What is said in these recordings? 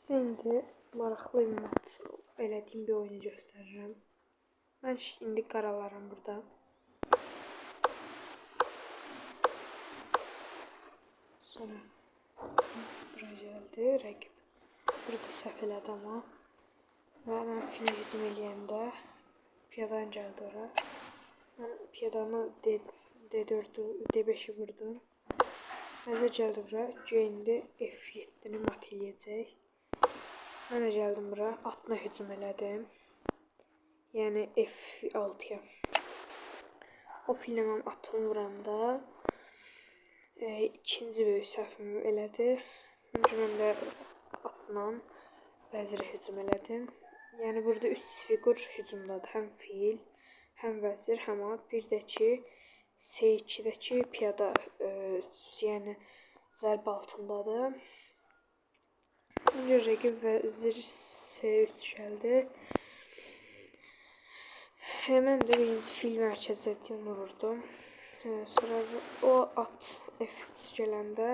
Sizə indi maraqlı mat elədiyim bir oyunu göstərirəm. Mən indi qaralaram burada. Sonra bura gəldi, rəqib. Burada səhv elədi amma. Və mən fil hücum eləyəndə piyadan gəldi ora. Mən piyadanı D5'i vurdum. Məzə gəldi bura. Indi F7'ni mat eləyəcək. Mən də gəldim bura. Atına hücum elədim. Yəni F6'ya. O fillə mən atını vuranda ikinci böyük səhvimi elədi. Mən də atla vəzirə hücum elədim. Yəni burada 3 figur hücumdadır. Həm fil, həm vəzir, həm at. Bir də ki C2'dəki piyada yəni zərbə altındadır. Önce rəqib vəzir C3 gəldi. Mən də birinci fil mərkəzlərini vurdum. Sonra o at F3 gələndə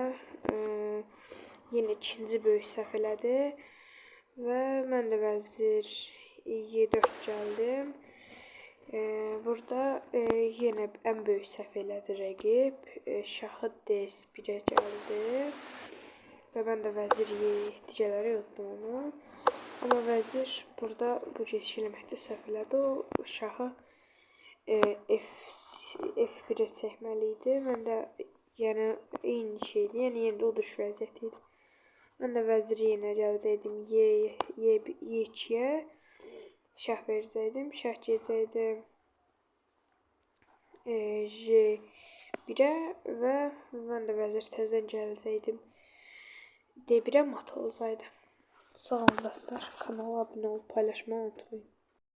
yenə ikinci böyük səhv elədi. Və mən də vəzir Y4 gəldim. Burada yenə ən böyük səhv elədi rəqib. Şahı D1'ə gəldi. Və mən də vəzir Y7 gələrək utdum onu. Amma vəzir burada bu keçiş eləməkdə səhv elədi. O şahı F1'ə çəkməli idi. Mən də yəni eyni şeydi. Yəni yenə də uduş vəziyyəti idi. Mən də vəziri yenə gələcəkdim Y2'yə. Şah verəcəkdim. Şah gələcəkdim J1'ə və mən də vəzir təzədən gələcəkdim D1'ə mat olsaydı. Sağ olun dostlar. Kanala abunə olub paylaşmayı unutmayın.